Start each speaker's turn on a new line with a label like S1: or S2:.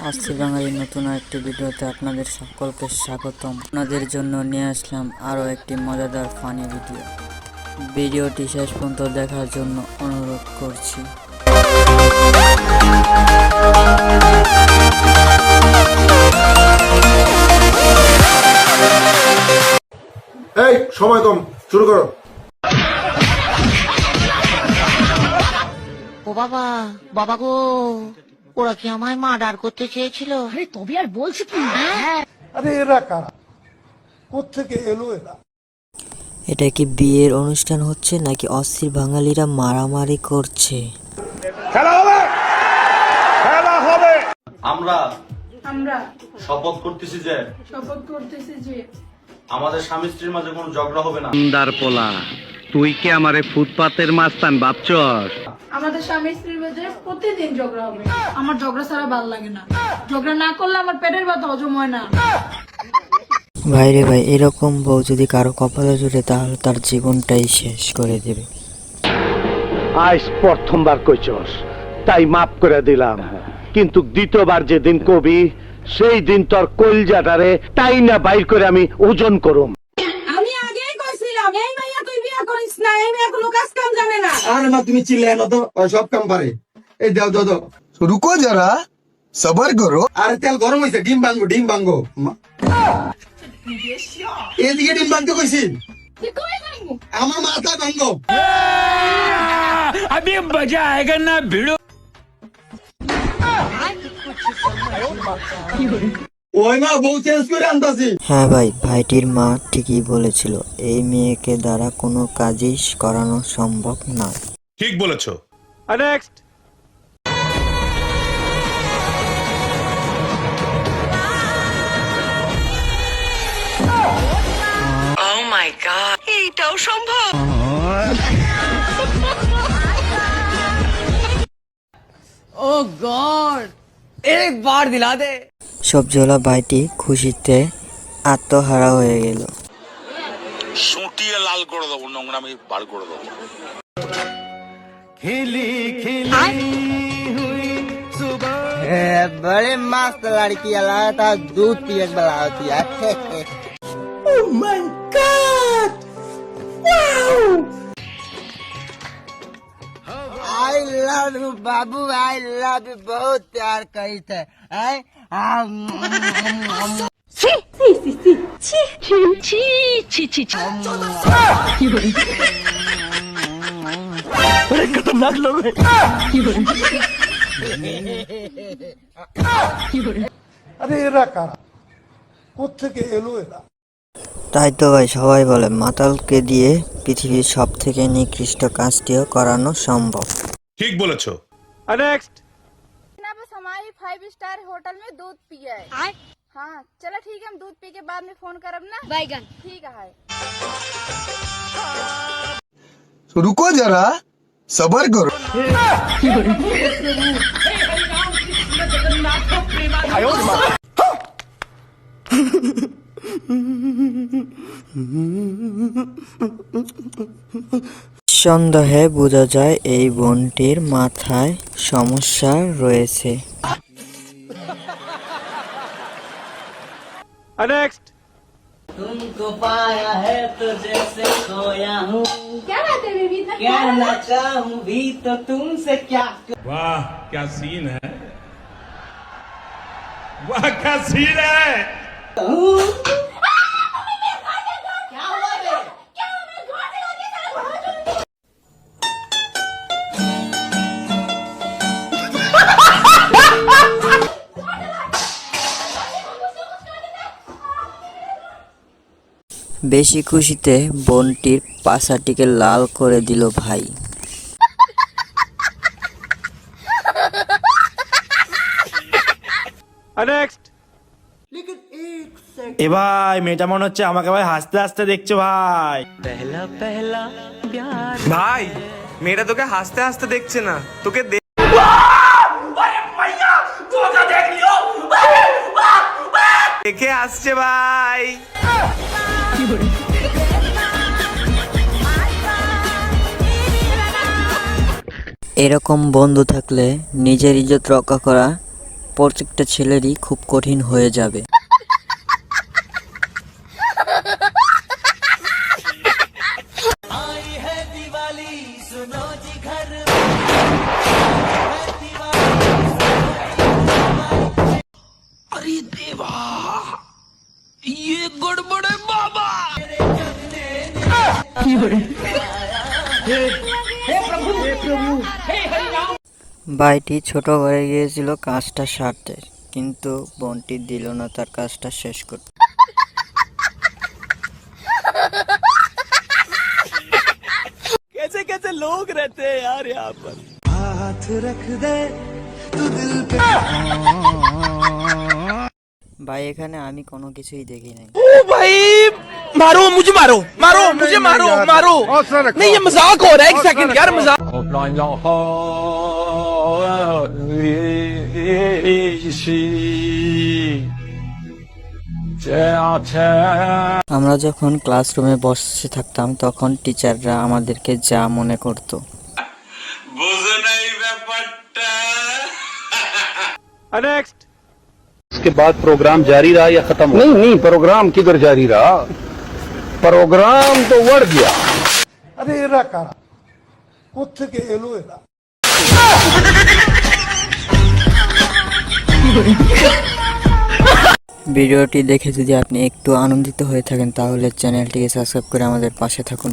S1: অস্থির বাঙালির নতুন আরেকটি ভিডিওতে আপনাদের সকলকে স্বাগতম। আপনাদের জন্য নিয়ে আসলাম আরও একটি মজাদার ফানি ভিডিও। ভিডিওটি শেষ পর্যন্ত দেখার জন্য অনুরোধ করছি।
S2: এই সময় কম, শুরু করো।
S3: ও বাবা, বাবা গো, ওরা কি আমায় মার্ডার করতে চেয়েছিল?
S4: আরে তবে আর বলছি কি?
S2: আরে এরা কারা, কোত্থেকে এলো এরা?
S1: এটা কি বিয়ের অনুষ্ঠান হচ্ছে নাকি অস্থির বাঙালিরা মারামারি করছে?
S2: খেলা হবে, খেলা হবে।
S5: আমরা
S4: আমরা
S5: শপথ করতেছি যে আমাদের স্বামী স্ত্রীর মাঝে কোনো ঝগড়া হবে না।
S6: দার পোলা, তুই কি আমারে ফুটপাতের মাস্তান ভাবছস?
S4: আমাদের স্বামী স্ত্রীর মধ্যে প্রতিদিন ঝগড়া হবে। আমার ঝগড়া ছাড়া ভালো লাগে না। ঝগড়া না করলে আমার পেটের ব্যথা হজম হয় না।
S1: ভাইরে ভাই, এরকম বউ যদি কারো কপালে জুটে তাহলে তার জীবনটাই শেষ করে দেবে।
S6: আজ প্রথমবার কইছস, তাই মাফ করে দিলাম, কিন্তু দ্বিতীয়বার যেদিন কবি সেই দিন তোর কলজাটারে তাই না বাইর করে আমি ওজন করুম।
S4: আমি আগেই কইছিলাম এই মাইয়া তুই বিয়ে করিস না, এই মেয়ে কোনো কাজ কাম জানে না।
S2: আরে মা, তুমি চিল্লায় না তো, ওই সব কাম পারে। এই দাও দাও দাও,
S7: रुको जरा सबर करो।
S2: আরে তেল গরম হয়েছে, ডিম ভাঙবো, ডিম ভাঙবো। এদিকে ডিম ভাঙতে কইছি,
S4: তুই কই ভাঙবো?
S2: আমার মাথায় ভাঙবো। ওই মা, বউ চেঞ্জ করে আনতাছি।
S1: হ্যাঁ ভাই, ভাইটির মা ঠিকই বলেছিল, এই মেয়েকে দ্বারা কোনো কাজই করানো সম্ভব নয়।
S8: ঠিক বলেছো।
S6: নেক্সট।
S1: সবজিওয়ালা ভাইটি খুশিতে আত্মহারা হয়ে গেল।
S8: সুটিয়ে লাল করে দেবো, নোংরামি বার করে দেবো।
S1: बड़े मस्त लड़की अलावा था, दूध पिए वाला होती है। I love you Babu, I love you, बहुत प्यार करी थे।
S6: खतरनाक लोग हैं।
S2: আরে এরা কারা, কোত্থেকে এলো এরা?
S1: তাই তো ভাই, সবাই বলে মাতালকে দিয়ে পৃথিবীর সব থেকে নিকৃষ্ট কাজটিও করানো সম্ভব।
S8: ঠিক বলেছো।
S6: नेक्स्ट।
S9: बस हमारी 5 स्टार होटल में दूध पिया है। हाँ चलो ठीक है, हम दूध पी के बाद में फोन करब ना। बैगन ठीक है।
S7: रुको जरा सबर करो।
S1: সন্দেহে বোঝা যায় এই বোনটির মাথায় সমস্যা রয়েছে।
S6: नेक्स्ट।
S1: तुमको पाया है तो जैसे खोया हूँ,
S4: क्या बात है बेबी, इतना
S1: कहना चाहूँ भी तो तुमसे क्या।
S8: वाह क्या सीन है, वाह क्या सीन है।
S1: বেশি খুশিতে বোনটির পাছাটিকে লাল করে দিল ভাই।
S6: नेक्स्ट।
S10: এ ভাই, মেয়েটা মনে হচ্ছে আমাকে ভাই হাসতে হাসতে দেখছো ভাই।
S11: ভাই মেয়েটা তোকে হাসতে হাসতে দেখছে না, তোকে দেখে আসছে ভাই।
S1: এরকম বন্ধু থাকলে নিজের ইজ্জত রক্ষা করা প্রত্যেকটা ছেলেরই খুব কঠিন হয়ে যাবে। ভাইটি ছোট ঘরে গিয়েছিল কাজটা সারতে, কিন্তু বোনটি দিল না তার কাজটা শেষ করতে। ভাই এখানে আমি কোনো কিছুই দেখি নাই।
S11: भाई मारो मुझे मारो मारो मुझे मारो मारो नहीं ये मजाक हो रहा है एक सेकंड यार मजाक
S1: আমরা যখন ক্লাসরুমে বসে থাকতাম তখন টিচাররা আমাদেরকে যা মনে করত।
S8: বুঝে নাই ব্যাপারটা।
S11: नेक्स्ट
S6: इसके बाद प्रोग्राम जारी रहा या खत्म? नहीं, प्रोग्राम किधर जारी रहा, प्रोग्राम तो बढ़ गया।
S2: अरे एरा कारा कुत्ते के एलो एरा
S1: ভিডিওটি দেখে যদি আপনি একটু আনন্দিত হয়ে থাকেন তাহলে চ্যানেলটিকে সাবস্ক্রাইব করে আমাদের পাশে থাকুন।